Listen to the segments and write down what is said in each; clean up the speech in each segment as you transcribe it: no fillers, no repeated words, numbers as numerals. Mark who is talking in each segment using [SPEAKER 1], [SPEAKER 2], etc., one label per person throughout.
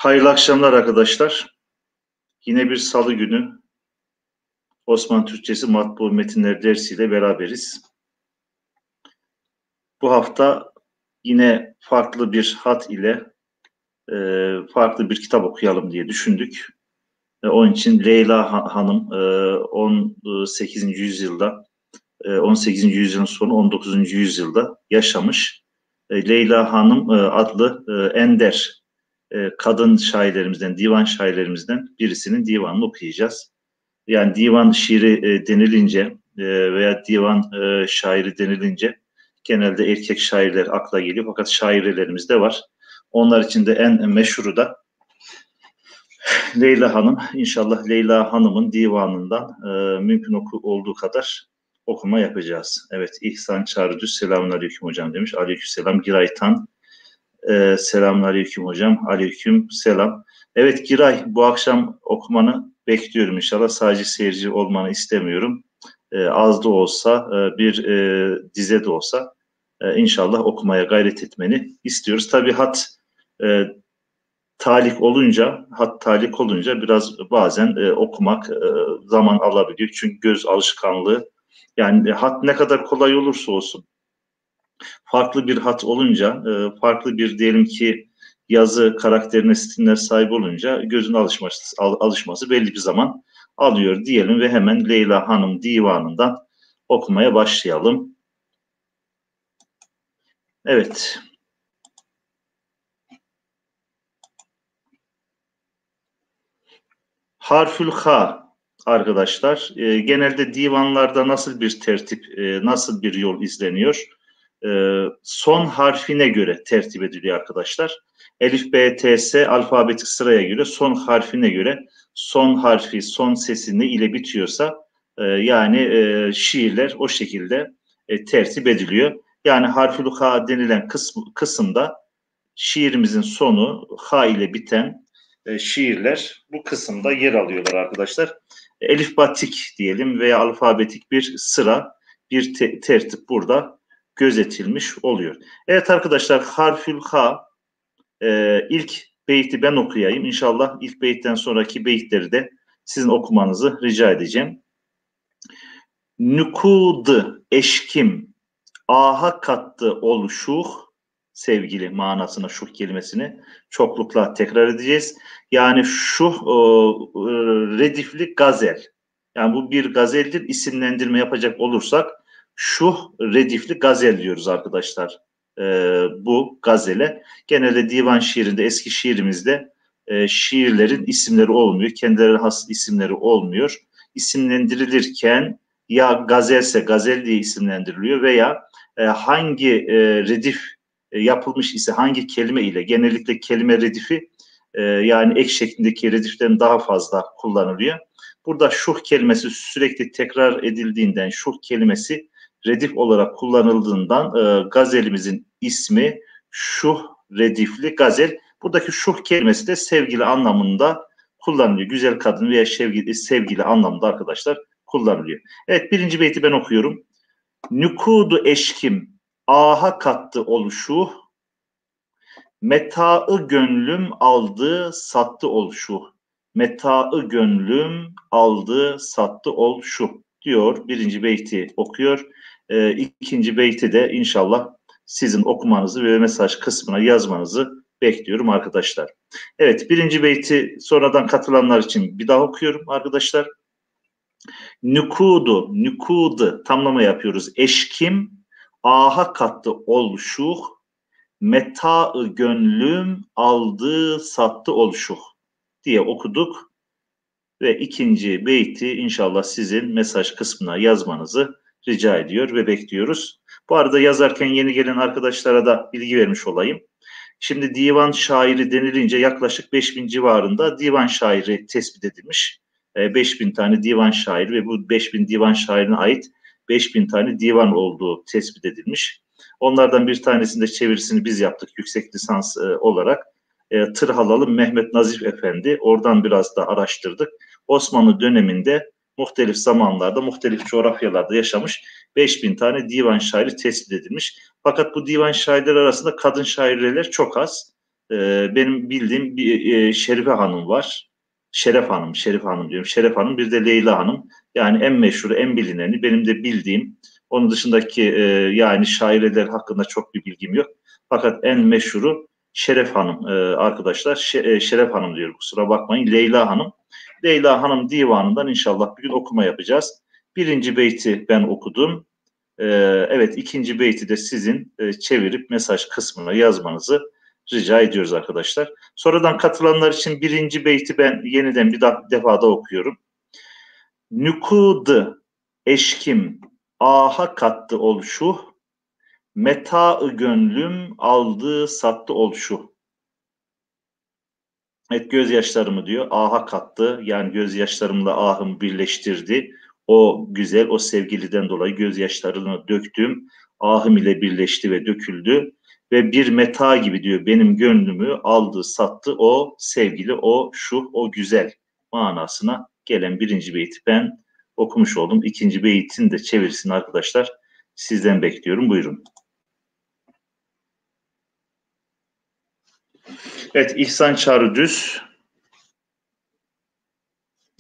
[SPEAKER 1] Hayırlı akşamlar arkadaşlar. Yine bir salı günü Osmanlı Türkçesi Matbu Metinler dersiyle beraberiz. Bu hafta yine farklı bir hat ile farklı bir kitap okuyalım diye düşündük. Onun için Leyla Hanım 18. yüzyılda 18. yüzyılın sonu 19. yüzyılda yaşamış. Leyla Hanım adlı ender kadın şairlerimizden, divan şairlerimizden birisinin divanını okuyacağız. Yani divan şiiri denilince veya divan şairi denilince genelde erkek şairler akla geliyor. Fakat şairelerimiz de var. Onlar içinde en meşhuru da Leyla Hanım. İnşallah Leyla Hanım'ın divanından mümkün olduğu kadar okuma yapacağız. Evet, İhsan Çağrıdüz selamünaleyküm hocam demiş. Aleykümselam. Giraytan selamünaleyküm hocam. Aleyküm selam. Evet Giray, bu akşam okumanı bekliyorum inşallah. Sadece seyirci olmanı istemiyorum. Az da olsa, bir dize de olsa inşallah okumaya gayret etmeni istiyoruz. Tabii hat talik olunca biraz bazen okumak zaman alabiliyor. Çünkü göz alışkanlığı, yani hat ne kadar kolay olursa olsun farklı bir hat olunca, farklı bir diyelim ki yazı karakterine, stiline sahip olunca gözün alışması belli bir zaman alıyor diyelim ve hemen Leyla Hanım divanından okumaya başlayalım. Evet. Harfül Ha arkadaşlar. Genelde divanlarda nasıl bir tertip, nasıl bir yol izleniyor? Son harfine göre tertip ediliyor arkadaşlar. Elif, B, T, S alfabetik sıraya göre son harfine göre son harfi, son sesi ne ile bitiyorsa yani şiirler o şekilde tertip ediliyor. Yani harfül ha denilen kısımda şiirimizin sonu ha ile biten şiirler bu kısımda yer alıyorlar arkadaşlar. Elifbatik diyelim veya alfabetik bir sıra, bir tertip burada gözetilmiş oluyor. Evet arkadaşlar, harfül ha ilk beyti ben okuyayım. İnşallah ilk beyitten sonraki beyitleri de sizin okumanızı rica edeceğim. Nükudı eşkim aha kattı oluşuh, sevgili manasına şuh kelimesini çoklukla tekrar edeceğiz. Yani şuh redifli gazel. Yani bu bir gazeldir. İsimlendirme yapacak olursak şuh redifli gazel diyoruz arkadaşlar. Bu gazele. Genelde divan şiirinde, eski şiirimizde şiirlerin isimleri olmuyor. Kendilerine has isimleri olmuyor. İsimlendirilirken ya gazelse gazel diye isimlendiriliyor veya hangi redif yapılmış ise hangi kelime ile, genellikle kelime redifi yani ek şeklindeki rediften daha fazla kullanılıyor. Burada şuh kelimesi sürekli tekrar edildiğinden, şuh kelimesi redif olarak kullanıldığından gazelimizin ismi şuh redifli gazel. Buradaki şuh kelimesi de sevgili anlamında kullanılıyor. Güzel kadın veya sevgili anlamında arkadaşlar kullanılıyor. Evet, birinci beyti ben okuyorum. Nükudu eşkim aha kattı oluşu, metaı gönlüm aldı sattı oluşu. Metaı gönlüm aldı sattı oluşu diyor. Birinci beyti okuyor. İkinci beyti de inşallah sizin okumanızı ve mesaj kısmına yazmanızı bekliyorum arkadaşlar. Evet, birinci beyti sonradan katılanlar için bir daha okuyorum arkadaşlar. Nükudu tamlama yapıyoruz. Eşkim, aha kattı oluşuh, metaı gönlüm aldı sattı oluşuh diye okuduk. Ve ikinci beyti inşallah sizin mesaj kısmına yazmanızı rica ediyor ve bekliyoruz. Bu arada yazarken yeni gelen arkadaşlara da bilgi vermiş olayım. Şimdi divan şairi denilince yaklaşık 5000 civarında divan şairi tespit edilmiş. 5000 tane divan şairi ve bu 5000 divan şairine ait 5000 tane divan olduğu tespit edilmiş. Onlardan bir tanesinde çevirisini biz yaptık yüksek lisans olarak. Tırhalalı Mehmet Nazif Efendi, oradan biraz da araştırdık. Osmanlı döneminde muhtelif zamanlarda, muhtelif coğrafyalarda yaşamış 5000 tane divan şairi tespit edilmiş. Fakat bu divan şairler arasında kadın şairler çok az. Benim bildiğim bir Şerife Hanım var. Şeref Hanım diyorum. Şeref Hanım, bir de Leyla Hanım. Yani en meşhuru, en bilineni, benim de bildiğim. Onun dışındaki yani şaireler hakkında çok bir bilgim yok. Fakat en meşhuru Şeref Hanım arkadaşlar. Şeref Hanım diyorum, kusura bakmayın. Leyla Hanım. Leyla Hanım divanından inşallah bir gün okuma yapacağız. Birinci beyti ben okudum. Evet, ikinci beyti de sizin çevirip mesaj kısmına yazmanızı rica ediyoruz arkadaşlar. Sonradan katılanlar için birinci beyti ben yeniden bir defa da okuyorum. Nükudı eşkim aha kattı olşuh, meta-ı gönlüm aldı sattı olşuh. Evet, gözyaşlarımı diyor aha kattı, yani gözyaşlarımla ahımı birleştirdi. O güzel, o sevgiliden dolayı gözyaşlarını döktüm. Ahım ile birleşti ve döküldü. Ve bir meta gibi diyor, benim gönlümü aldı sattı o sevgili, o şu, o güzel manasına gelen birinci beyti ben okumuş oldum. İkinci beytin de çevirisini arkadaşlar sizden bekliyorum. Buyurun. Evet, İhsan Çağrı-Düz.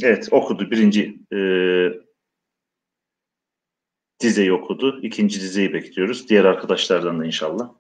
[SPEAKER 1] Evet, okudu. Birinci dizeyi okudu. İkinci dizeyi bekliyoruz. Diğer arkadaşlardan da inşallah.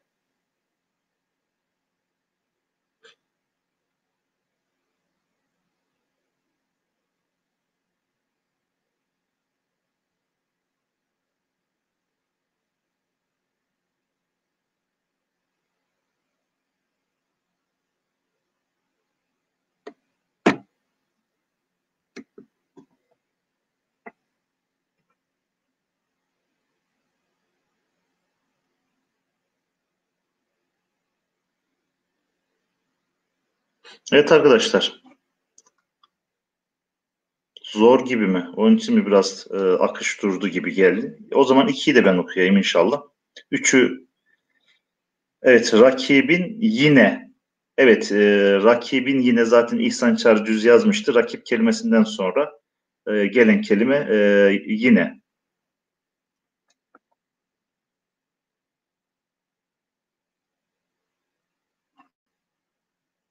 [SPEAKER 1] Evet arkadaşlar. Zor gibi mi? Onun için mi biraz akış durdu gibi geldi? O zaman 2'yi de ben okuyayım inşallah. 3'ü, evet, rakibin yine. Evet, rakibin yine zaten İhsan Çağrı Düz yazmıştı. Rakip kelimesinden sonra gelen kelime yine.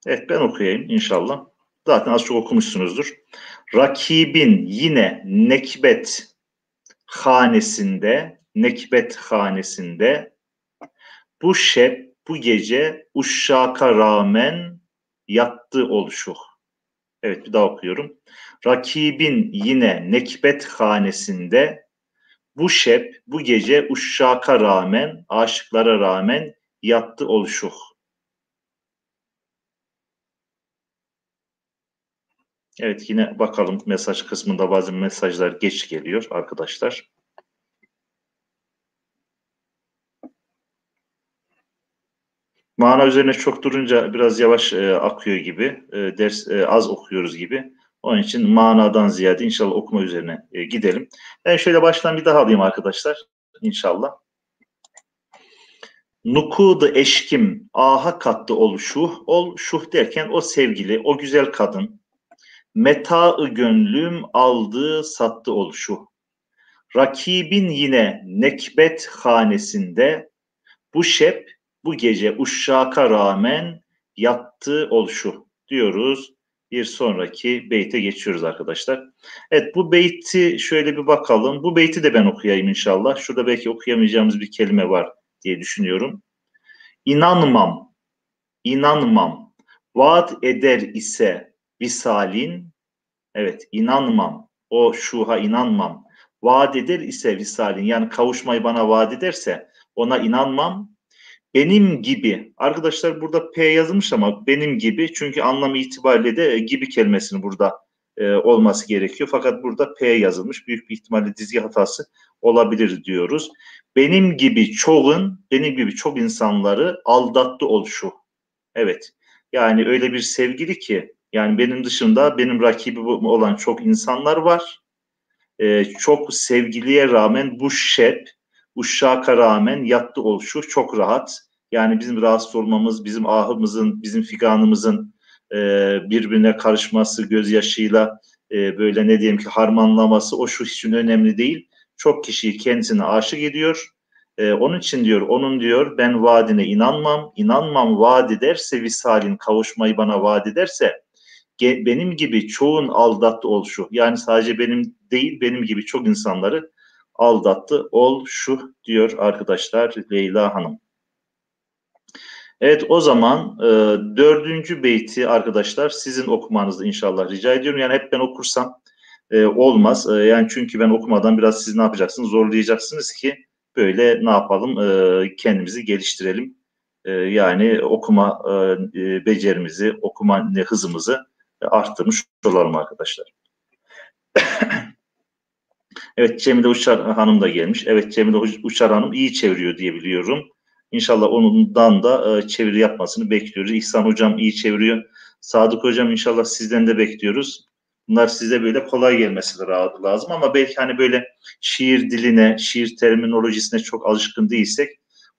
[SPEAKER 1] Evet, ben okuyayım inşallah. Zaten az çok okumuşsunuzdur. Rakibin yine nekbet hanesinde bu şep bu gece uşşaka rağmen yattı oluşuh. Evet, bir daha okuyorum. Rakibin yine nekbet hanesinde bu şep bu gece uşşaka rağmen, aşıklara rağmen yattı oluşuh. Evet, yine bakalım, mesaj kısmında bazı mesajlar geç geliyor arkadaşlar. Mana üzerine çok durunca biraz yavaş akıyor gibi, ders az okuyoruz gibi. Onun için manadan ziyade inşallah okuma üzerine gidelim. Ben şöyle baştan bir daha alayım arkadaşlar inşallah. Nukudu eşkim aha kattı ol şuh derken o sevgili, o güzel kadın. Meta-ı gönlüm aldı sattı ol şuh. Rakibin yine nekbet hanesinde bu şep bu gece uşşaka rağmen yattı olşu diyoruz. Bir sonraki beyte geçiyoruz arkadaşlar. Evet, bu beyti şöyle bir bakalım. Bu beyti de ben okuyayım inşallah. Şurada belki okuyamayacağımız bir kelime var diye düşünüyorum. İnanmam, inanmam. Vaat eder ise visalin. Evet, inanmam. O şuha inanmam. Vaat eder ise visalin, yani kavuşmayı bana vaat ederse ona inanmam. Benim gibi. Arkadaşlar burada P yazılmış ama benim gibi. Çünkü anlam itibariyle de gibi kelimesinin burada olması gerekiyor. Fakat burada P yazılmış. Büyük bir ihtimalle dizgi hatası olabilir diyoruz. Benim gibi çok insanları aldattı oluşu. Evet. Yani öyle bir sevgili ki, yani benim dışında benim rakibim olan çok insanlar var. Çok sevgiliye rağmen bu şep, uşşaka rağmen yattı oluşu çok rahat. Yani bizim rahatsız olmamız, bizim ahımızın, bizim figanımızın birbirine karışması, gözyaşıyla böyle ne diyeyim ki harmanlaması, o şu için önemli değil. Çok kişiyi kendisine aşık ediyor. Onun için diyor, onun diyor ben vaadine inanmam. İnanmam vaad ederse visalin kavuşmayı bana vaad ederse benim gibi çoğun aldattı ol şu. Yani sadece benim değil benim gibi çok insanları aldattı ol şu diyor arkadaşlar Leyla Hanım. Evet o zaman dördüncü beyti arkadaşlar sizin okumanızı inşallah rica ediyorum. Yani hep ben okursam olmaz. Yani çünkü ben okumadan biraz siz ne yapacaksınız? Zorlayacaksınız ki böyle ne yapalım? Kendimizi geliştirelim. Yani okuma becerimizi, okuma hızımızı arttırmış olalım arkadaşlar. Evet Cemile Uçar Hanım da gelmiş. Evet Cemile Uçar Hanım iyi çeviriyor diye biliyorum. İnşallah ondan da çeviri yapmasını bekliyoruz. İhsan Hocam iyi çeviriyor. Sadık Hocam inşallah sizden de bekliyoruz. Bunlar size böyle kolay gelmesi lazım ama belki hani böyle şiir diline, şiir terminolojisine çok alışkın değilsek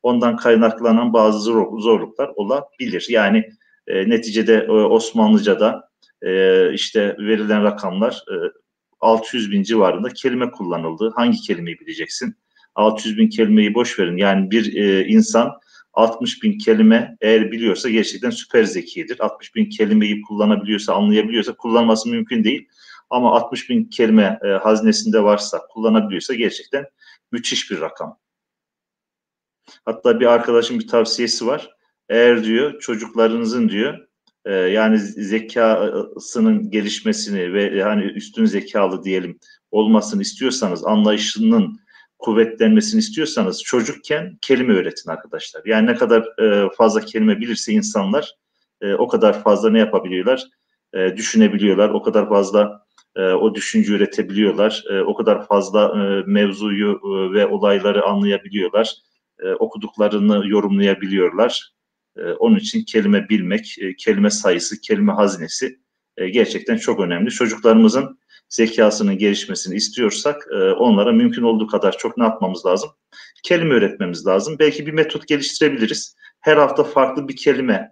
[SPEAKER 1] ondan kaynaklanan bazı zorluklar olabilir. Yani neticede Osmanlıca'da işte verilen rakamlar 600 bin civarında kelime kullanıldı. Hangi kelimeyi bileceksin? 600 bin kelimeyi boş verin. Yani bir insan 60 bin kelime eğer biliyorsa gerçekten süper zekidir. 60 bin kelimeyi kullanabiliyorsa, anlayabiliyorsa kullanması mümkün değil. Ama 60 bin kelime haznesinde varsa, kullanabiliyorsa gerçekten müthiş bir rakam. Hatta bir arkadaşım bir tavsiyesi var. Eğer diyor çocuklarınızın diyor yani zekasının gelişmesini ve hani üstün zekalı diyelim olmasını istiyorsanız, anlayışının kuvvetlenmesini istiyorsanız çocukken kelime öğretin arkadaşlar. Yani ne kadar fazla kelime bilirse insanlar o kadar fazla ne yapabiliyorlar? Düşünebiliyorlar. O kadar fazla o düşünce üretebiliyorlar. O kadar fazla mevzuyu ve olayları anlayabiliyorlar. Okuduklarını yorumlayabiliyorlar. Onun için kelime bilmek, kelime sayısı, kelime hazinesi gerçekten çok önemli. Çocuklarımızın zekasının gelişmesini istiyorsak onlara mümkün olduğu kadar çok ne yapmamız lazım? Kelime öğretmemiz lazım. Belki bir metot geliştirebiliriz. Her hafta farklı bir kelime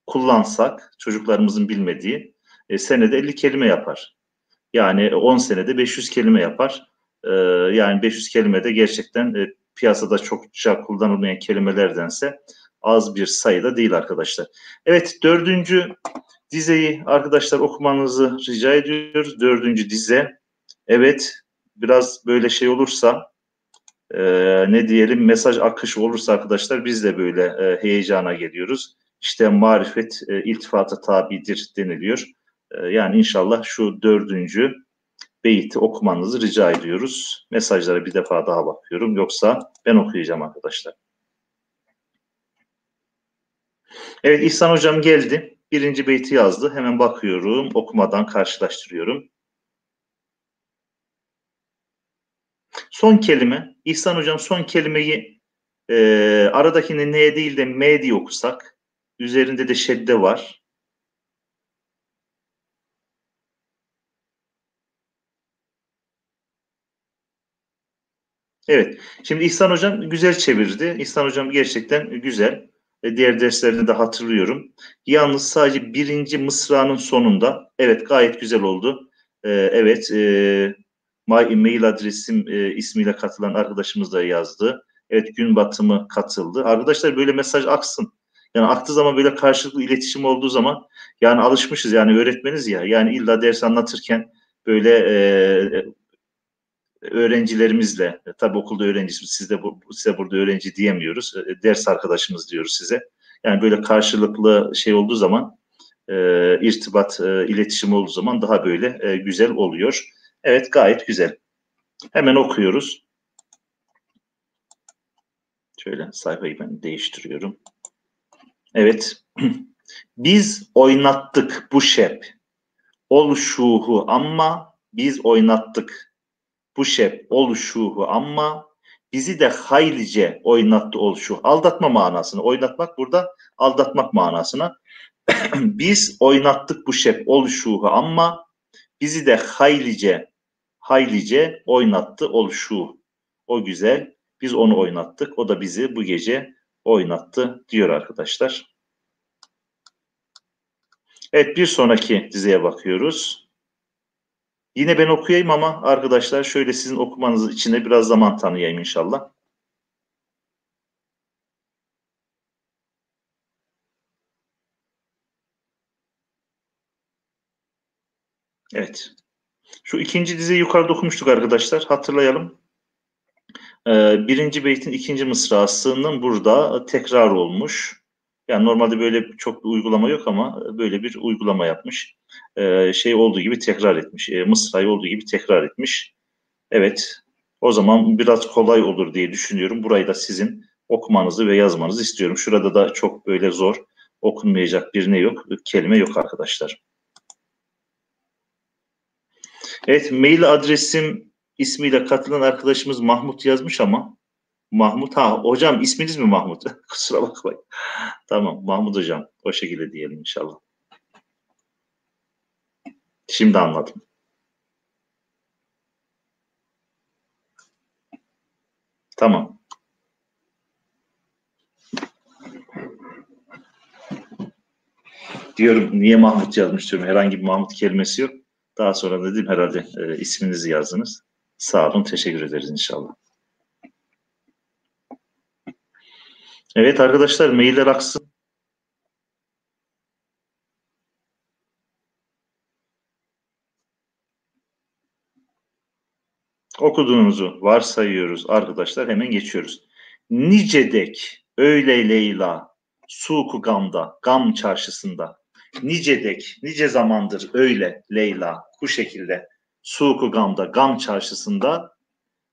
[SPEAKER 1] kullansak çocuklarımızın bilmediği senede 50 kelime yapar. Yani 10 senede 500 kelime yapar. Yani 500 kelime de gerçekten piyasada çokça kullanılmayan kelimelerdense az bir sayıda değil arkadaşlar. Evet dördüncü dizeyi arkadaşlar okumanızı rica ediyoruz. Dördüncü dize. Evet biraz böyle şey olursa ne diyelim mesaj akışı olursa arkadaşlar biz de böyle heyecana geliyoruz. İşte marifet iltifata tabidir deniliyor. Yani inşallah şu dördüncü beyti okumanızı rica ediyoruz. Mesajlara bir defa daha bakıyorum. Yoksa ben okuyacağım arkadaşlar. Evet İhsan Hocam geldi. Birinci beyti yazdı. Hemen bakıyorum. Okumadan karşılaştırıyorum. Son kelime. İhsan Hocam son kelimeyi aradakini N değil de M diye okusak. Üzerinde de şedde var. Evet. Şimdi İhsan Hocam güzel çevirdi. İhsan Hocam gerçekten güzel. Diğer derslerini de hatırlıyorum. Yalnız sadece birinci mısranın sonunda evet gayet güzel oldu. Evet mail adresim ismiyle katılan arkadaşımız da yazdı. Evet gün batımı katıldı. Arkadaşlar böyle mesaj aksın. Yani aktığı zaman böyle karşılıklı iletişim olduğu zaman yani alışmışız yani öğretmeniz ya. Yani illa ders anlatırken böyle öğrencilerimizle, tabii okulda öğrencisiniz, size burada öğrenci diyemiyoruz, ders arkadaşımız diyoruz size. Yani böyle karşılıklı şey olduğu zaman, irtibat, iletişim olduğu zaman daha böyle güzel oluyor. Evet, gayet güzel. Hemen okuyoruz. Şöyle sayfayı ben değiştiriyorum. Evet. Biz oynattık bu şep. Ol şuhu ama biz oynattık. Bu şep ol şuhu ama bizi de haylice oynattı ol şu. Aldatma manasını. Oynatmak burada aldatmak manasına. Biz oynattık bu şep ol şuhu ama bizi de haylice oynattı ol şu. O güzel. Biz onu oynattık. O da bizi bu gece oynattı diyor arkadaşlar. Evet bir sonraki dizeye bakıyoruz. Yine ben okuyayım ama arkadaşlar şöyle sizin okumanız için de biraz zaman tanıyayım inşallah. Evet. Şu ikinci dizeyi yukarıda okumuştuk arkadaşlar. Hatırlayalım. Birinci beytin ikinci mısrasının burada tekrar olmuş. Yani normalde böyle çok bir uygulama yok ama böyle bir uygulama yapmış. Şey olduğu gibi tekrar etmiş. Mısrayı olduğu gibi tekrar etmiş. Evet. O zaman biraz kolay olur diye düşünüyorum. Burayı da sizin okumanızı ve yazmanızı istiyorum. Şurada da çok böyle zor okunmayacak bir ne yok, kelime yok arkadaşlar. Evet, mail adresim ismiyle katılan arkadaşımız Mahmut yazmış ama Mahmut, ha hocam isminiz mi Mahmut? Kusura bakmayın. Tamam Mahmut hocam, o şekilde diyelim inşallah. Şimdi anladım. Tamam. Diyorum niye Mahmut yazmış diyorum. Herhangi bir Mahmut kelimesi yok. Daha sonra dedim herhalde isminizi yazdınız. Sağ olun, teşekkür ederiz inşallah. Evet arkadaşlar, mailler aksın. Okuduğunuzu varsayıyoruz arkadaşlar, hemen geçiyoruz. Nicedek öyle Leyla suku gamda, gam çarşısında. Nicedek, nice zamandır öyle Leyla bu şekilde suku gamda, gam çarşısında.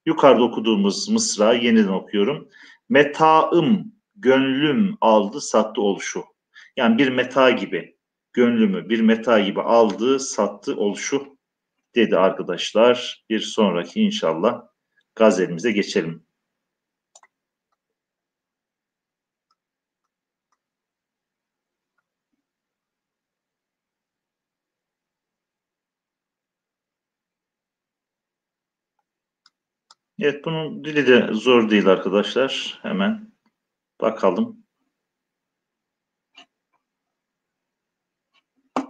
[SPEAKER 1] Yukarıda okuduğumuz mısra yeniden okuyorum. Metaım, gönlüm aldı sattı oluşu. Yani bir meta gibi, gönlümü bir meta gibi aldı sattı oluşu dedi arkadaşlar. Bir sonraki inşallah gazelimize geçelim. Evet, bunun dili de zor değil arkadaşlar. Hemen bakalım.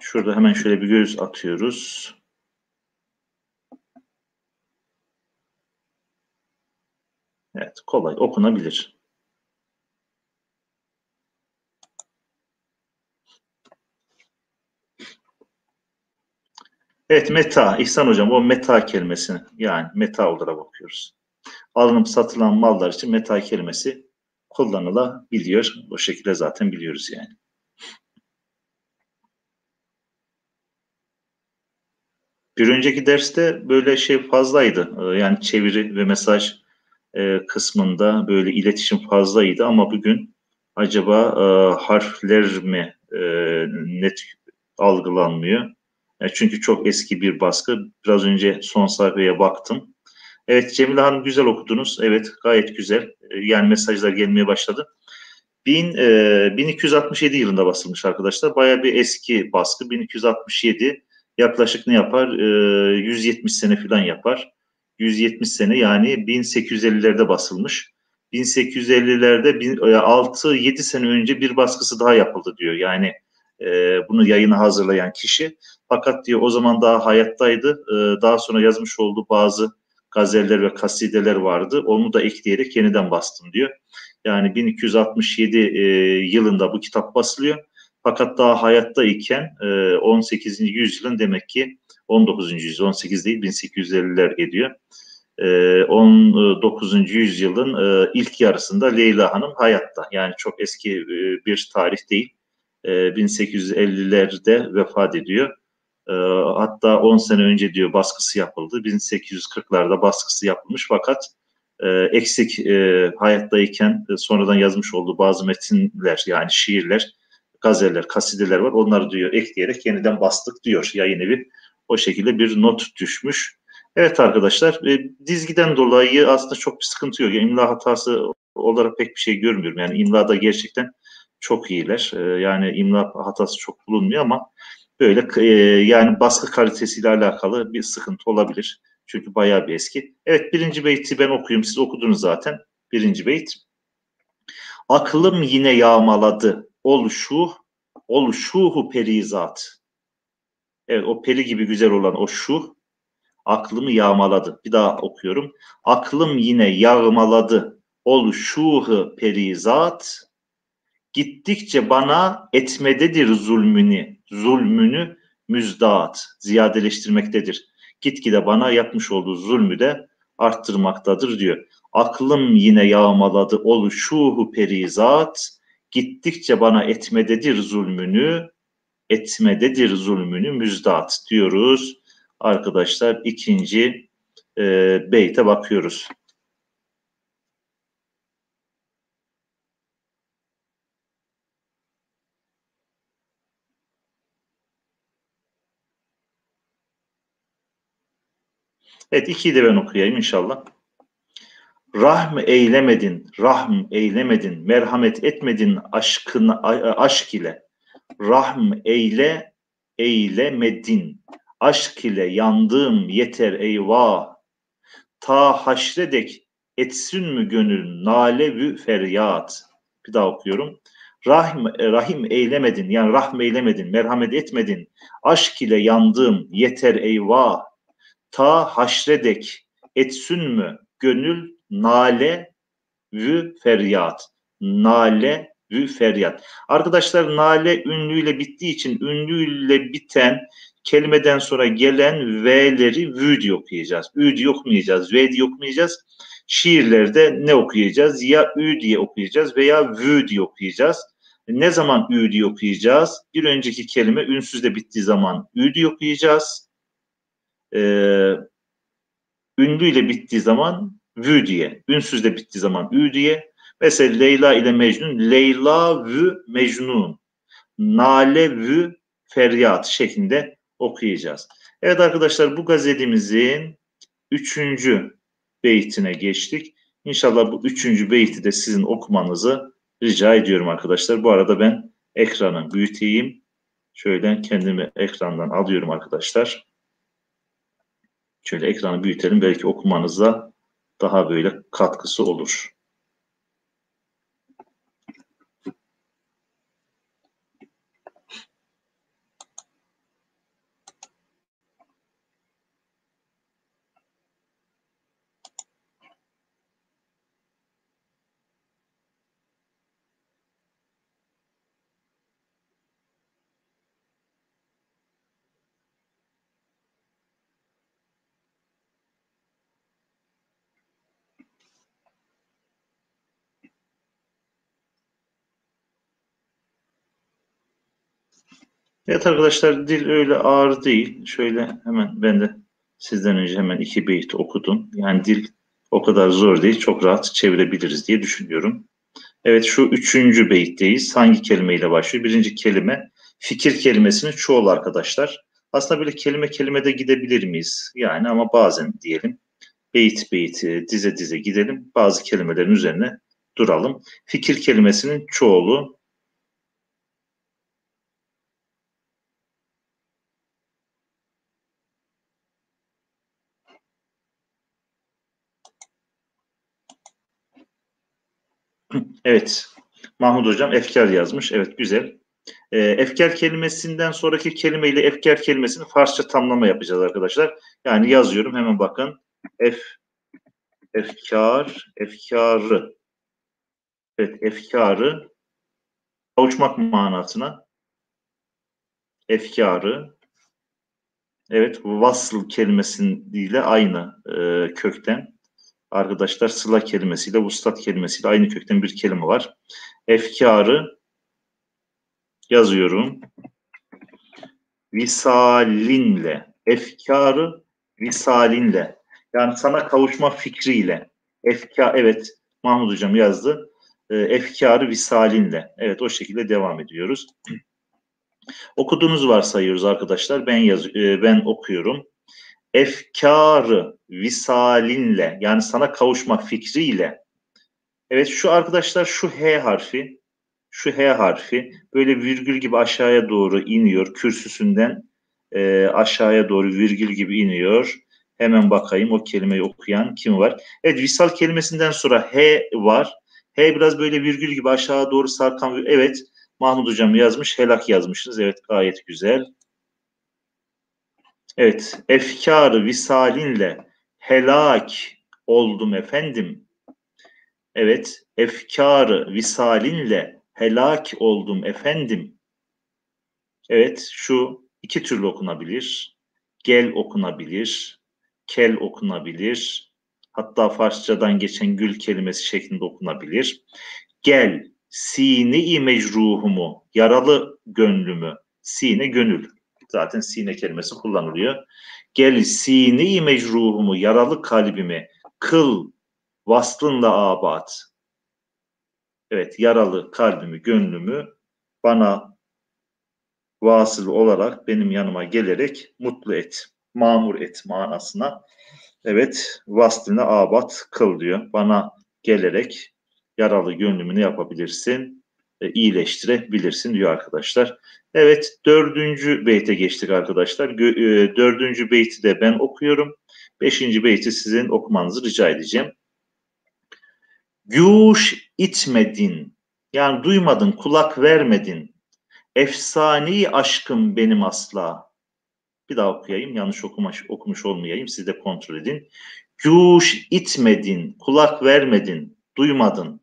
[SPEAKER 1] Şurada hemen şöyle bir göz atıyoruz. Evet, kolay okunabilir. Evet, meta. İhsan hocam, o meta kelimesini, yani meta olarak bakıyoruz. Alınıp satılan mallar için meta kelimesi kullanılabiliyor. O şekilde zaten biliyoruz yani. Bir önceki derste böyle şey fazlaydı. Yani çeviri ve mesaj kısmında böyle iletişim fazlaydı ama bugün acaba harfler mi net algılanmıyor? Çünkü çok eski bir baskı. Biraz önce son sayfaya baktım. Evet Cemile Hanım, güzel okudunuz. Evet, gayet güzel. Yani mesajlar gelmeye başladı. 1267 yılında basılmış arkadaşlar. Bayağı bir eski baskı. 1267 yaklaşık ne yapar? 170 sene falan yapar. 170 sene, yani 1850'lerde basılmış. 1850'lerde 6-7 sene önce bir baskısı daha yapıldı diyor. Yani bunu yayına hazırlayan kişi. Fakat diyor o zaman daha hayattaydı. Daha sonra yazmış olduğu bazı gazeller ve kasideler vardı. Onu da ekleyerek yeniden bastım diyor. Yani 1267 yılında bu kitap basılıyor. Fakat daha hayattayken 18. yüzyılın demek ki 19. yüzyıl, 18 değil 1850'ler geliyor. 19. yüzyılın ilk yarısında Leyla Hanım hayatta. Yani çok eski bir tarih değil. 1850'lerde vefat ediyor. Hatta 10 sene önce diyor baskısı yapıldı. 1840'larda baskısı yapılmış fakat eksik hayattayken sonradan yazmış olduğu bazı metinler, yani şiirler, gazeller, kasideler var. Onları diyor ekleyerek yeniden bastık diyor yayın evi. O şekilde bir not düşmüş. Evet arkadaşlar, dizgiden dolayı aslında çok bir sıkıntı yok. İmla hatası olarak pek bir şey görmüyorum. Yani imlada gerçekten çok iyiler. Yani imla hatası çok bulunmuyor ama böyle yani baskı kalitesiyle alakalı bir sıkıntı olabilir. Çünkü bayağı bir eski. Evet, birinci beyti ben okuyayım. Siz okudunuz zaten. Birinci beyt. Aklım yine yağmaladı. Ol şuhu perizat. Evet, o peri gibi güzel olan o şu aklımı yağmaladı. Bir daha okuyorum. Aklım yine yağmaladı. Ol şuhu perizat. Gittikçe bana etmededir zulmünü müzdat, ziyadeleştirmektedir. Gitgide bana yapmış olduğu zulmü de arttırmaktadır diyor. Aklım yine yağmaladı oluşuhu perizat, gittikçe bana etmededir zulmünü müzdat diyoruz. Arkadaşlar ikinci beyte bakıyoruz. Evet, ikiyi de ben okuyayım inşallah. Rahm eylemedin, merhamet etmedin aşk ile. Rahm eylemedin, aşk ile yandığım yeter eyvah. Ta haşredek etsin mü gönül nalevü feryat. Bir daha okuyorum. Rahim eylemedin, yani rahm eylemedin, merhamet etmedin. Aşk ile yandığım yeter eyvah. Ta haşredek etsin mü gönül nale vü feryat. Nale vü feryat. Arkadaşlar nale ünlüyle bittiği için ünlüyle biten kelimeden sonra gelen V'leri vü diye okuyacağız. Ü diye okumayacağız. V diye okumayacağız. Şiirlerde ne okuyacağız? Ya ü diye okuyacağız veya vü diye okuyacağız. Ne zaman ü diye okuyacağız? Bir önceki kelime ünsüzle bittiği zaman ü diye okuyacağız. Ünlüyle bittiği zaman vü diye, ünsüzle bittiği zaman ü diye. Mesela Leyla ile Mecnun, Leyla vü Mecnun, Nale vü Feryat şeklinde okuyacağız. Evet arkadaşlar, bu gazetemizin 3. beytine geçtik. İnşallah bu 3. beyti de sizin okumanızı rica ediyorum arkadaşlar. Bu arada ben ekranı büyüteyim. Şöyle kendimi ekrandan alıyorum arkadaşlar. Şöyle ekranı büyütelim. Belki okumanıza daha böyle katkısı olur. Evet arkadaşlar, dil öyle ağır değil. Şöyle hemen ben de sizden önce hemen 2 beyit okudum. Yani dil o kadar zor değil. Çok rahat çevirebiliriz diye düşünüyorum. Evet, şu 3. beyitteyiz. Hangi kelimeyle başlıyor? Birinci kelime fikir kelimesinin çoğulu arkadaşlar. Aslında böyle kelime kelime de gidebilir miyiz? Yani ama bazen diyelim beyit beyit dize dize gidelim. Bazı kelimelerin üzerine duralım. Fikir kelimesinin çoğulu. Evet. Mahmut Hocam efkar yazmış. Evet, güzel. Efkar kelimesinden sonraki kelimeyle efkar kelimesini Farsça tamlama yapacağız arkadaşlar. Yani yazıyorum, hemen bakın. Efkarı. Evet, efkarı kavuşmak manasına. Efkarı. Evet, vasıl kelimesiyle aynı kökten. Arkadaşlar sıla kelimesiyle, vuslat kelimesiyle aynı kökten bir kelime var. Efkarı yazıyorum. Visalinle. Efkarı visalinle. Yani sana kavuşma fikriyle. Evet, Mahmut Hocam yazdı. Efkarı visalinle. Evet, o şekilde devam ediyoruz. Okuduğunuzu varsayıyoruz arkadaşlar. Ben okuyorum. Efkarı visalinle, yani sana kavuşma fikriyle. Evet, şu arkadaşlar şu H harfi böyle virgül gibi aşağıya doğru iniyor. Kürsüsünden aşağıya doğru virgül gibi iniyor. Hemen bakayım, o kelimeyi okuyan kim var? Evet, visal kelimesinden sonra H var. H biraz böyle virgül gibi aşağı doğru sarkan. Evet, Mahmut Hocam yazmış. Helak yazmışsınız. Evet, gayet güzel. Evet, efkar visalinle helak oldum efendim. Evet, efkar visalinle helak oldum efendim. Evet, şu İki türlü okunabilir. Gel okunabilir. Kel okunabilir. Hatta Farsçadan geçen gül kelimesi şeklinde okunabilir. Gel, sine-i mecruhumu, yaralı gönlümü, sine gönül. Zaten sine kelimesi kullanılıyor. Gel sine-i mecruhumu, yaralı kalbimi, kıl vaslınla abad. Evet, yaralı kalbimi, gönlümü bana vasıl olarak benim yanıma gelerek mutlu et, mamur et manasına. Evet, vaslını abat kıl diyor. Bana gelerek yaralı gönlümü ne yapabilirsin? İyileştirebilirsin diyor arkadaşlar. Evet, dördüncü beyte geçtik arkadaşlar. Dördüncü beyti de ben okuyorum. Beşinci beyti sizin okumanızı rica edeceğim. Güş itmedin, yani duymadın, kulak vermedin. Efsani aşkım benim asla. Bir daha okuyayım, yanlış okumuş olmayayım, siz de kontrol edin. Güş itmedin, kulak vermedin, duymadın.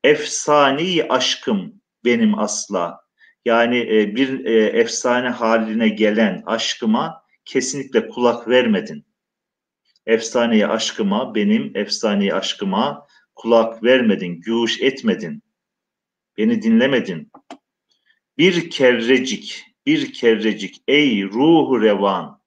[SPEAKER 1] Efsani aşkım benim asla. Yani bir efsane haline gelen aşkıma kesinlikle kulak vermedin. Efsaneye aşkıma, benim efsaneye aşkıma kulak vermedin, güş etmedin. Beni dinlemedin. Bir kerrecik ey ruhu revan,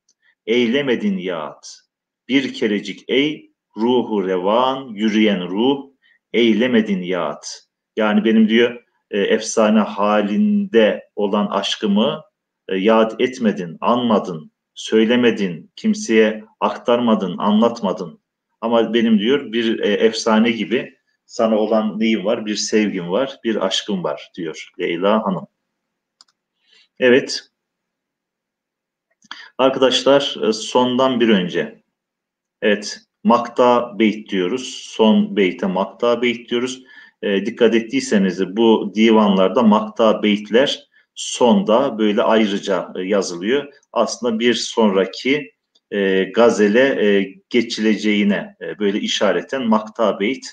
[SPEAKER 1] eylemedin yat. Bir kerecik ey ruhu revan, yürüyen ruh, eylemedin yat. Yani benim diyor efsane halinde olan aşkımı yad etmedin, anmadın, söylemedin, kimseye aktarmadın, anlatmadın. Ama benim diyor bir efsane gibi sana olan neyim var? Bir sevgim var, bir aşkım var diyor Leyla Hanım. Evet. Arkadaşlar sondan bir önce. Evet. Makta beyt diyoruz. Son beyte makta beyt diyoruz. Dikkat ettiyseniz de bu divanlarda makta beytler sonda böyle ayrıca yazılıyor. Aslında bir sonraki gazele geçileceğine böyle işareten makta beyt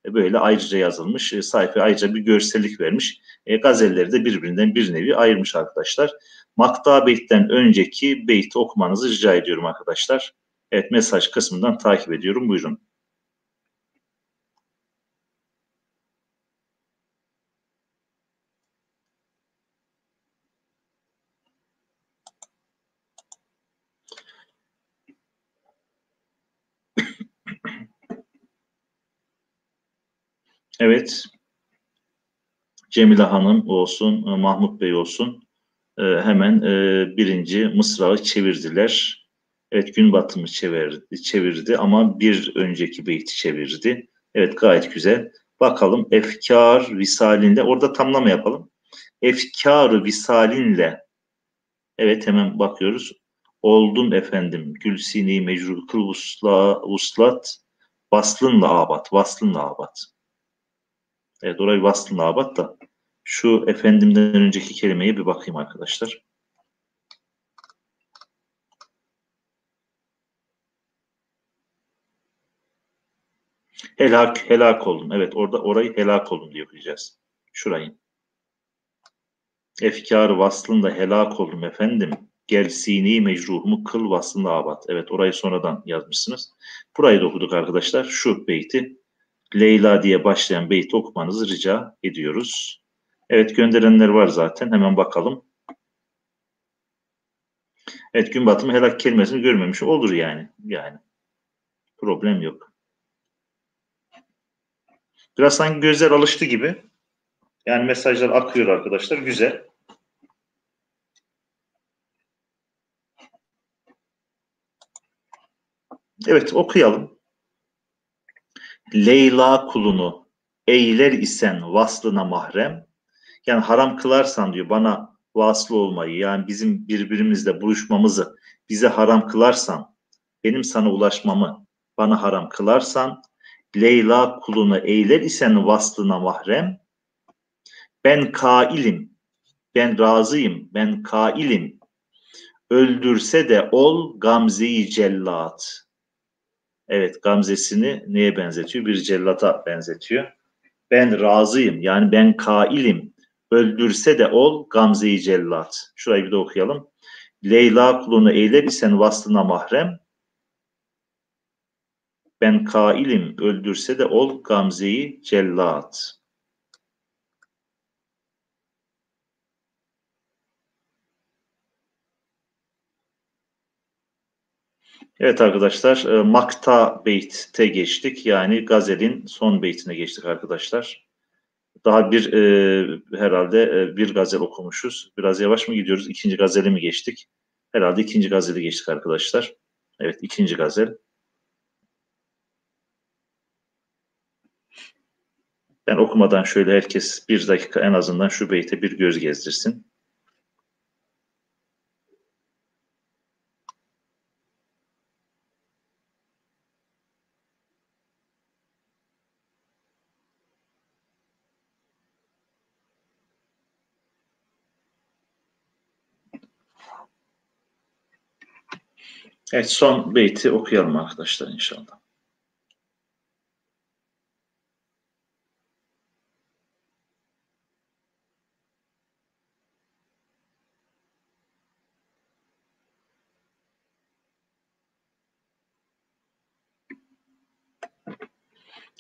[SPEAKER 1] böyle ayrıca yazılmış. Sayfaya ayrıca bir görsellik vermiş. Gazelleri de birbirinden bir nevi ayırmış arkadaşlar. Makta beytten önceki beyti okumanızı rica ediyorum arkadaşlar. Evet, mesaj kısmından takip ediyorum. Buyurun. Evet, Cemile Hanım olsun, Mahmut Bey olsun. Hemen birinci mısrağı çevirdiler. Evet, gün batımı çevirdi ama bir önceki beyti çevirdi. Evet, gayet güzel. Bakalım efkar visalinle, orada tamlama yapalım. Efkar visalinle, evet hemen bakıyoruz. Oldum efendim, gülsini mecrur kıl vuslat, vaslınla abat, vaslınla abat. Evet, orayı vaslınla abat da şu efendimden önceki kelimeye bir bakayım arkadaşlar. Helak oldum. Evet, orada orayı helak oldum diye okuyacağız. Şurayı. Efkar vaslında helak oldum efendim. Gel sini mecruhumu kıl vaslında abat. Evet, orayı sonradan yazmışsınız. Burayı da okuduk arkadaşlar. Şu beyti Leyla diye başlayan beyti okumanızı rica ediyoruz. Evet, gönderenler var zaten. Hemen bakalım. Evet, gün batımı helak kelimesini görmemiş olur yani. Yani problem yok. Biraz sanki gözler alıştı gibi. Yani mesajlar akıyor arkadaşlar. Güzel. Evet, okuyalım. Leyla kulunu eyler isen vaslına mahrem. Yani haram kılarsan diyor bana vasıl olmayı, yani bizim birbirimizle buluşmamızı bize haram kılarsan, benim sana ulaşmamı bana haram kılarsan, Leyla kulunu eyler isen vaslına mahrem. Ben kailim, ben razıyım, ben kailim. Öldürse de ol gamzeyi cellat. Evet, gamzesini neye benzetiyor? Bir cellata benzetiyor. Ben razıyım, yani ben kailim. Öldürse de ol gamzeyi cellat. Şurayı bir de okuyalım. Leyla kulunu eyle isen vaslına mahrem. Ben kailim öldürse de ol Gamze'yi cellat. Evet arkadaşlar, Makta Beyt'e geçtik. Yani gazelin son beytine geçtik arkadaşlar. Daha herhalde bir gazel okumuşuz. Biraz yavaş mı gidiyoruz? İkinci gazeli mi geçtik? Herhalde ikinci gazeli geçtik arkadaşlar. Evet, ikinci gazel. Ben okumadan şöyle herkes bir dakika en azından şu beyte bir göz gezdirsin. Evet, son beyti okuyalım arkadaşlar inşallah.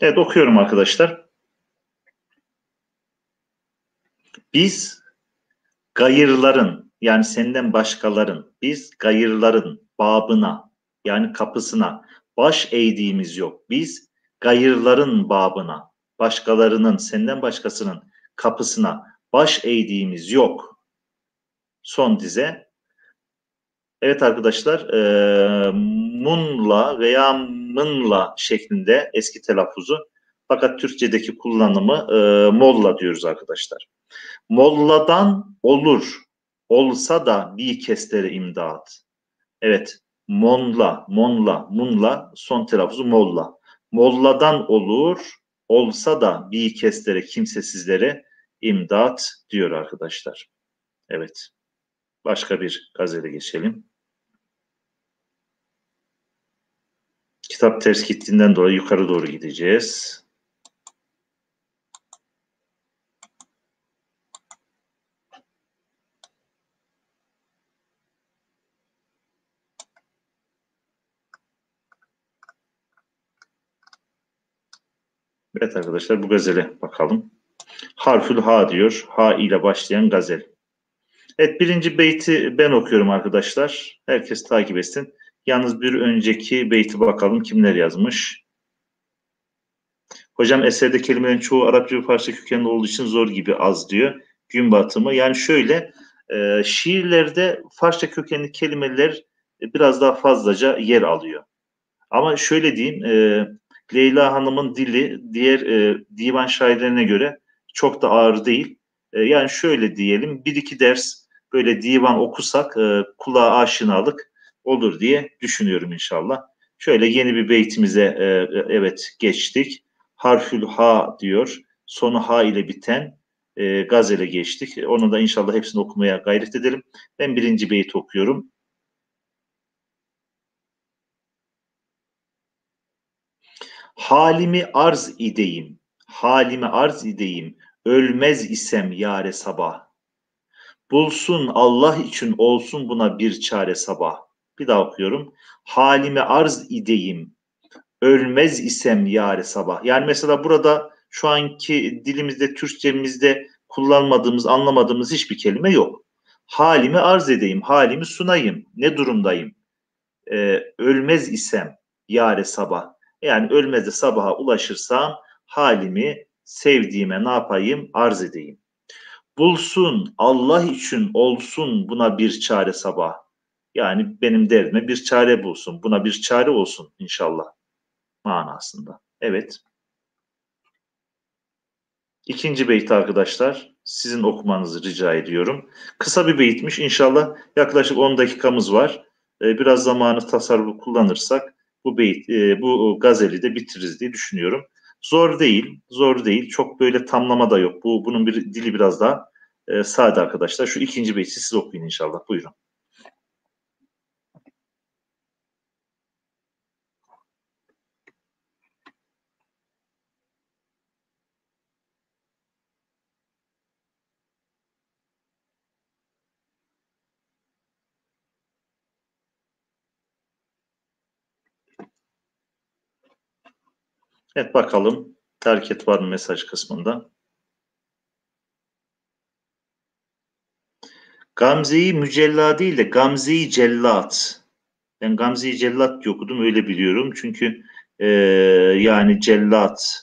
[SPEAKER 1] Evet, okuyorum arkadaşlar. Biz gayırların, yani senden başkaların, biz gayırların babına, yani kapısına baş eğdiğimiz yok. Biz gayırların babına, başkalarının, senden başkasının kapısına baş eğdiğimiz yok. Son dize. Evet arkadaşlar, munla veya mınla şeklinde eski telaffuzu, fakat Türkçedeki kullanımı molla diyoruz arkadaşlar. Molladan olur, olsa da bir kestere imdat. Evet, monla, munla, son telaffuzu molla. Molladan olur, olsa da bir kestere kimsesizlere imdat diyor arkadaşlar. Evet, başka bir gazete geçelim. Kitap ters gittiğinden dolayı yukarı doğru gideceğiz. Evet arkadaşlar, bu gazele bakalım. Harfül Ha diyor. Ha ile başlayan gazel. Evet, birinci beyti ben okuyorum arkadaşlar. Herkes takip etsin. Yalnız bir önceki beyti bakalım kimler yazmış. Hocam eserde kelimelerin çoğu Arapça ve Farsça kökenli olduğu için zor gibi az diyor. Gün batımı. Yani şöyle, şiirlerde Farsça kökenli kelimeler biraz daha fazlaca yer alıyor. Ama şöyle diyeyim, Leyla Hanım'ın dili diğer divan şairlerine göre çok da ağır değil. Yani şöyle diyelim, bir iki ders böyle divan okusak kulağa aşinalık olur diye düşünüyorum inşallah. Şöyle yeni bir beytimize evet geçtik. Harfül Ha diyor. Sonu Ha ile biten gazele geçtik. Onu da inşallah hepsini okumaya gayret edelim. Ben birinci beyti okuyorum. Halimi arz ideyim, halimi arz ideyim, ölmez isem yare sabah. Bulsun Allah için olsun buna bir çare sabah. Bir daha okuyorum. Halimi arz ideyim, ölmez isem yare sabah. Yani mesela burada şu anki dilimizde, Türkçemizde kullanmadığımız, anlamadığımız hiçbir kelime yok. Halimi arz edeyim, halimi sunayım, ne durumdayım? Ölmez isem yare sabah. Yani ölmez de sabaha ulaşırsam halimi sevdiğime ne yapayım? Arz edeyim. Bulsun Allah için olsun buna bir çare sabah. Yani benim derdime bir çare bulsun. Buna bir çare olsun inşallah manasında. Evet. İkinci beyt arkadaşlar. Sizin okumanızı rica ediyorum. Kısa bir beyitmiş. İnşallah yaklaşık 10 dakikamız var. Biraz zamanı tasarruf kullanırsak bu gazeli de bitiririz diye düşünüyorum. Zor değil, zor değil. Çok böyle tamlama da yok. Bunun bir dili biraz daha sade arkadaşlar. Şu ikinci beyti siz okuyun inşallah. Buyurun. Evet, bakalım. Hareket var mı mesaj kısmında? Gamze'yi mücella değil de Gamze'yi cellat. Ben Gamze'yi cellat diye okudum, öyle biliyorum. Çünkü yani cellat,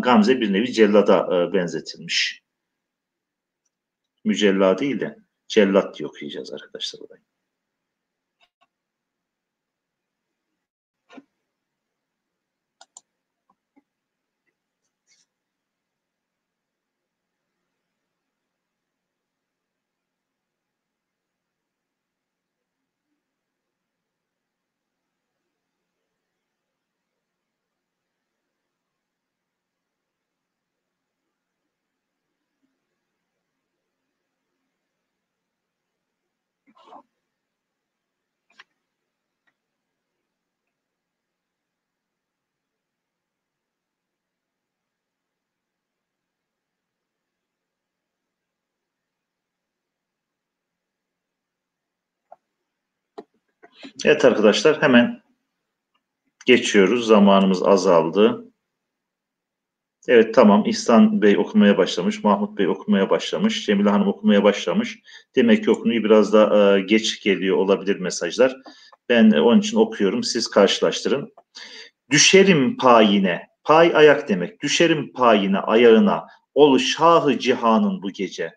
[SPEAKER 1] Gamze bir nevi cellada benzetilmiş. Mücella değil de cellat diye okuyacağız arkadaşlar burayı. Evet arkadaşlar, hemen geçiyoruz. Zamanımız azaldı. Evet, tamam, İhsan Bey okumaya başlamış, Mahmut Bey okumaya başlamış, Cemile Hanım okumaya başlamış. Demek ki okunuyor, biraz da geç geliyor olabilir mesajlar. Ben onun için okuyorum, siz karşılaştırın. Düşerim payine, pay ayak demek. Düşerim payine, ayağına, ol şahı cihanın bu gece.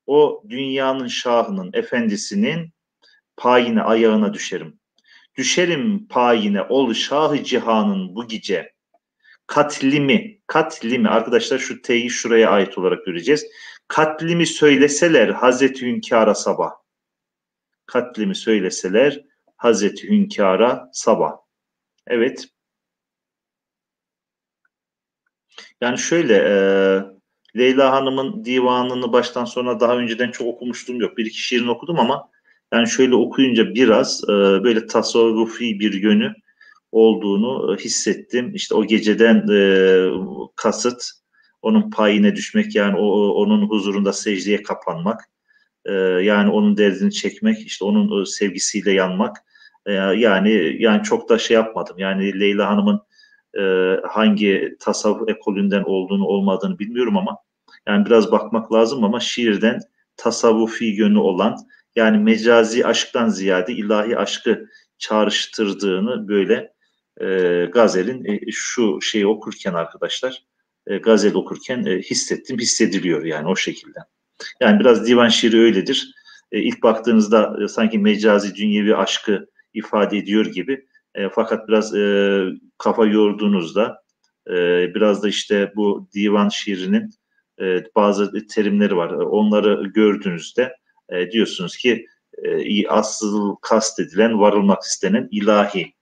[SPEAKER 1] O dünyanın şahının, efendisinin payine, ayağına düşerim. Düşerim payine, ol şahı cihanın bu gece. Katlimi arkadaşlar, şu T'yi şuraya ait olarak göreceğiz. Katlimi söyleseler Hazreti Hünkâr'a sabah. Katlimi söyleseler Hazreti Hünkâr'a sabah. Evet. Yani şöyle, Leyla Hanım'ın divanını baştan sona daha önceden çok okumuştum yok. Bir iki şiirini okudum ama yani şöyle okuyunca biraz böyle tasavvufi bir yönü olduğunu hissettim. İşte o geceden kasıt onun payine düşmek, yani onun huzurunda secdeye kapanmak, yani onun derdini çekmek, işte onun sevgisiyle yanmak. Yani çok da şey yapmadım. Yani Leyla Hanım'ın hangi tasavvuf ekolünden olduğunu olmadığını bilmiyorum ama yani biraz bakmak lazım, ama şiirden tasavvufi yönü olan, yani mecazi aşktan ziyade ilahi aşkı çağrıştırdığını böyle Gazel'in şu şeyi okurken arkadaşlar, Gazel okurken hissettim, hissediliyor yani o şekilde. Yani biraz divan şiiri öyledir. İlk baktığınızda sanki mecazi dünyevi aşkı ifade ediyor gibi. Fakat biraz kafa yorduğunuzda biraz da işte bu divan şiirinin bazı terimleri var. Onları gördüğünüzde diyorsunuz ki asıl kastedilen, varılmak istenen ilahi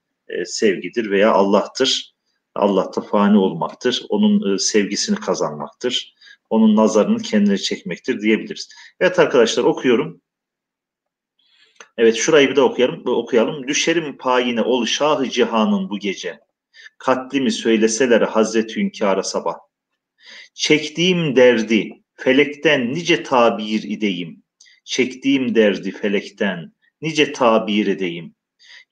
[SPEAKER 1] sevgidir veya Allah'tır. Allah'ta fani olmaktır. Onun sevgisini kazanmaktır. Onun nazarını kendine çekmektir diyebiliriz. Evet arkadaşlar, okuyorum. Evet, şurayı bir de okuyalım. Düşerim payine ol şahı cihanın bu gece. Katlimi söyleseler Hazreti Hünkâr'a sabah. Çektiğim derdi felekten nice tabir ideyim. Çektiğim derdi felekten nice tabir edeyim.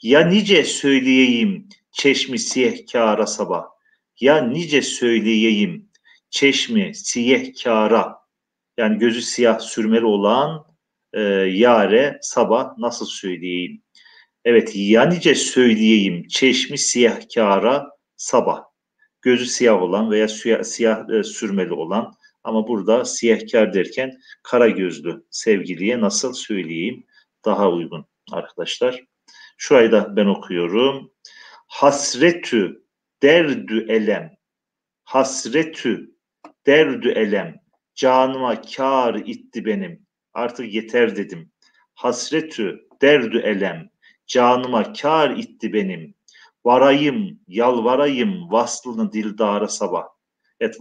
[SPEAKER 1] Ya nice söyleyeyim çeşmi siyehkâra sabah. Ya nice söyleyeyim çeşmi siyehkâra. Yani gözü siyah sürmeli olan yare sabah nasıl söyleyeyim? Evet, ya nice söyleyeyim çeşmi siyahkâra sabah. Gözü siyah olan veya siyah sürmeli olan, ama burada siyahkar derken kara gözlü sevgiliye nasıl söyleyeyim daha uygun arkadaşlar. Şurayı da ben okuyorum. Hasretü derdü elem. Hasretü derdü elem. Canıma kâr itti benim. Artık yeter dedim. Hasretü derdü elem. Canıma kâr itti benim. Varayım, yalvarayım vaslını dildara sabah. Evet,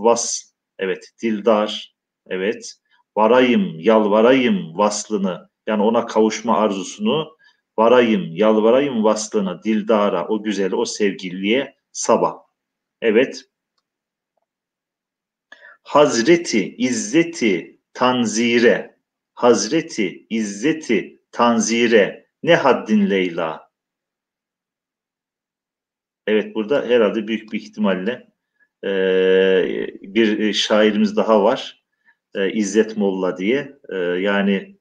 [SPEAKER 1] evet, dildar, evet. Varayım, yalvarayım vaslını, yani ona kavuşma arzusunu, varayım, yalvarayım vaslını dildara, o güzel, o sevgiliye sabah. Evet. Hazreti İzzeti Tanzire, Hazreti İzzeti Tanzire ne haddin Leyla. Evet, burada herhalde büyük bir ihtimalle bir şairimiz daha var. İzzet Molla diye. Yani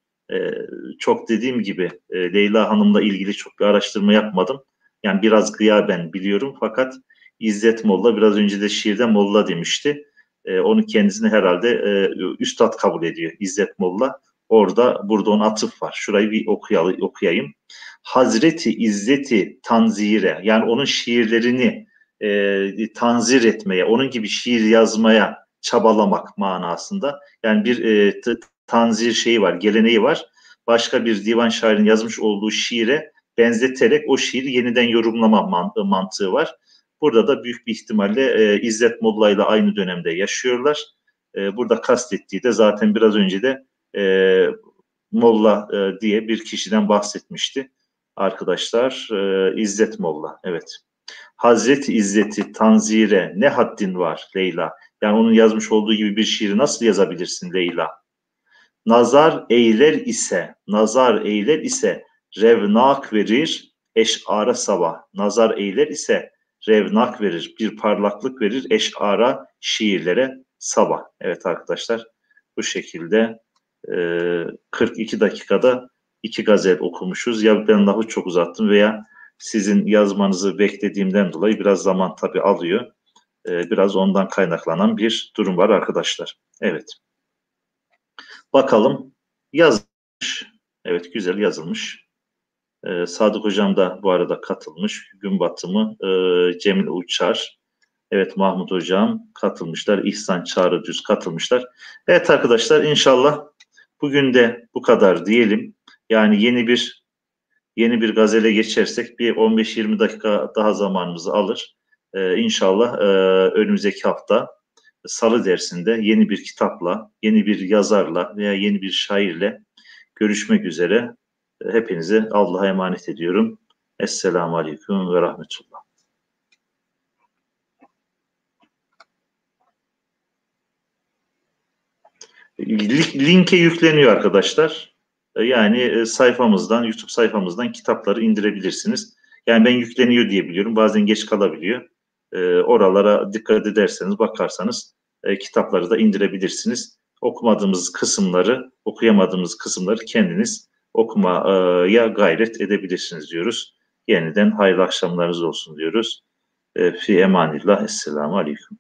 [SPEAKER 1] çok dediğim gibi Leyla Hanım'la ilgili çok bir araştırma yapmadım. Yani biraz gıyaben biliyorum fakat İzzet Molla biraz önce de şiirde Molla demişti. Onu kendisine herhalde üstad kabul ediyor İzzet Molla. Burada onun atıf var. Şurayı bir okuyayım. Hazreti İzzeti Tanzire, yani onun şiirlerini tanzir etmeye, onun gibi şiir yazmaya çabalamak manasında. Yani bir tanzir şeyi var, geleneği var. Başka bir divan şairin yazmış olduğu şiire benzeterek o şiiri yeniden yorumlama mantığı var. Burada da büyük bir ihtimalle İzzet Molla ile aynı dönemde yaşıyorlar. Burada kastettiği de zaten biraz önce de Molla diye bir kişiden bahsetmişti. Arkadaşlar İzzet Molla, evet. Hazreti İzzet'i tanzire ne haddin var Leyla? Yani onun yazmış olduğu gibi bir şiiri nasıl yazabilirsin Leyla? Nazar eyler ise revnak verir eş'ara sabah. Nazar eyler ise revnak verir, bir parlaklık verir eş'ara, şiirlere sabah. Evet arkadaşlar, bu şekilde 42 dakikada 2 gazel okumuşuz. Ya ben lafı çok uzattım veya sizin yazmanızı beklediğimden dolayı biraz zaman tabii alıyor. Biraz ondan kaynaklanan bir durum var arkadaşlar. Evet. Bakalım, yazılmış. Evet, güzel yazılmış. Sadık Hocam da bu arada katılmış. Gün batımı Cemil Uçar. Evet, Mahmut Hocam katılmışlar. İhsan Çağrı Düz katılmışlar. Evet arkadaşlar, inşallah bugün de bu kadar diyelim. Yani yeni bir gazele geçersek bir 15-20 dakika daha zamanımızı alır. İnşallah önümüzdeki hafta Salı dersinde yeni bir kitapla, yeni bir yazarla veya yeni bir şairle görüşmek üzere. Hepinize Allah'a emanet ediyorum. Esselamu Aleyküm ve Rahmetullah. Linke yükleniyor arkadaşlar. Yani sayfamızdan, YouTube sayfamızdan kitapları indirebilirsiniz. Yani ben yükleniyor diye biliyorum. Bazen geç kalabiliyor. Oralara dikkat ederseniz, bakarsanız kitapları da indirebilirsiniz. Okuyamadığımız kısımları kendiniz okumaya gayret edebilirsiniz diyoruz. Yeniden hayırlı akşamlarınız olsun diyoruz. Fi emanillah. Esselamu Aleyküm.